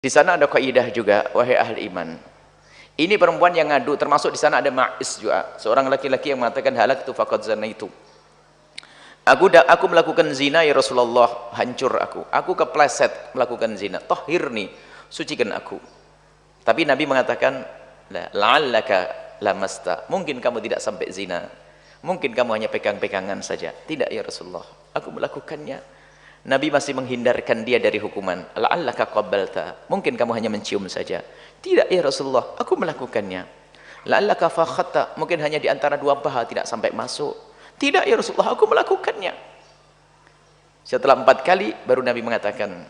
Di sana ada kaidah juga, wahai ahli iman. Ini perempuan yang ngadu, termasuk di sana ada Ma'is juga, seorang laki-laki yang mengatakan halaktu faqad zanaitu. Aku melakukan zina ya Rasulullah, hancur aku. Aku kepleset melakukan zina. Tahhirni, sucikan aku. Tapi Nabi mengatakan, la'allaka lamasta. Mungkin kamu tidak sampai zina. Mungkin kamu hanya pegang-pegangan saja. Tidak ya Rasulullah, aku melakukannya. Nabi masih menghindarkan dia dari hukuman. La'allaka qabbalta. Mungkin kamu hanya mencium saja. Tidak ya Rasulullah, aku melakukannya. La'allaka fakhatta. Mungkin hanya di antara dua paha, tidak sampai masuk. Tidak ya Rasulullah, aku melakukannya. Setelah 4 kali baru Nabi mengatakan,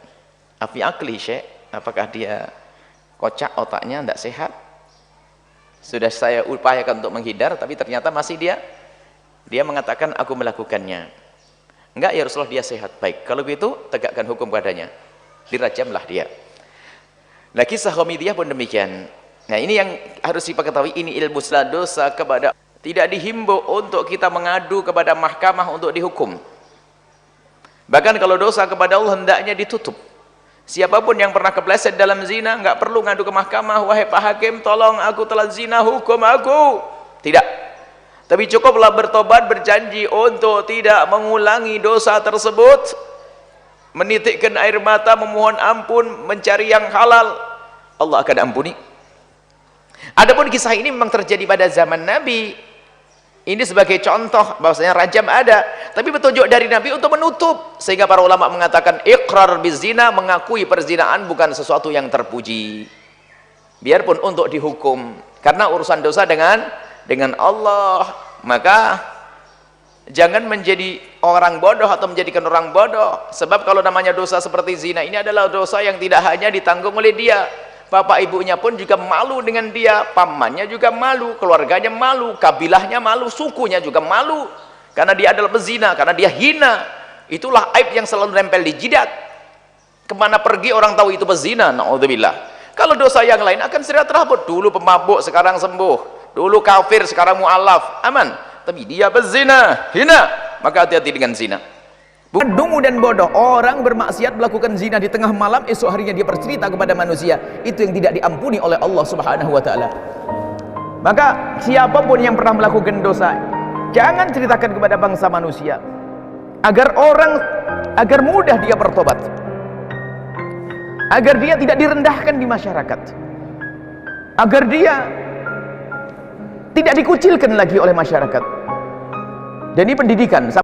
afi akli syekh, apakah dia kocak otaknya, tidak sehat? Sudah saya upayakan untuk menghindar, tapi ternyata masih dia mengatakan aku melakukannya. Enggak ya Rasulullah, dia sehat. Baik, kalau begitu tegakkan hukum padanya, dirajamlah dia. Nah, kisah Khamidiyah pun demikian. Nah, ini yang harus diketahui, ini ilmu dosa kepada. Tidak dihimbau untuk kita mengadu kepada mahkamah untuk dihukum. Bahkan kalau dosa kepada Allah hendaknya ditutup. Siapapun yang pernah kepleset dalam zina enggak perlu ngadu ke mahkamah, wahai Pak Hakim tolong aku telah zina, hukum aku. Tidak. Tapi cukuplah bertobat, berjanji untuk tidak mengulangi dosa tersebut, menitikkan air mata, memohon ampun, mencari yang halal, Allah akan ampuni. Adapun kisah ini memang terjadi pada zaman Nabi. Ini sebagai contoh bahwasanya rajam ada, tapi petunjuk dari Nabi untuk menutup, sehingga para ulama mengatakan iqrar bizina, mengakui perzinaan bukan sesuatu yang terpuji, biarpun untuk dihukum, karena urusan dosa dengan Allah. Maka jangan menjadi orang bodoh atau menjadikan orang bodoh, sebab kalau namanya dosa seperti zina ini adalah dosa yang tidak hanya ditanggung oleh dia, bapak ibunya pun juga malu dengan dia, pamannya juga malu, keluarganya malu, kabilahnya malu, sukunya juga malu, karena dia adalah pezina, karena dia hina. Itulah aib yang selalu nempel di jidat. Kemana pergi orang tahu itu pezina, na'udzubillah. Kalau dosa yang lain akan segera terhapus. Dulu pemabuk, sekarang sembuh. Dulu kafir, sekarang mu'alaf, aman. Tapi dia pezina, hina, maka hati-hati dengan zina. Bukan dungu dan bodoh. Orang bermaksiat melakukan zina di tengah malam, esok harinya dia bercerita kepada manusia. Itu yang tidak diampuni oleh Allah Subhanahu wa ta'ala. Maka siapapun yang pernah melakukan dosa, jangan ceritakan kepada bangsa manusia, agar mudah dia bertobat, agar dia tidak direndahkan di masyarakat, agar dia tidak dikucilkan lagi oleh masyarakat. Dan ini pendidikan.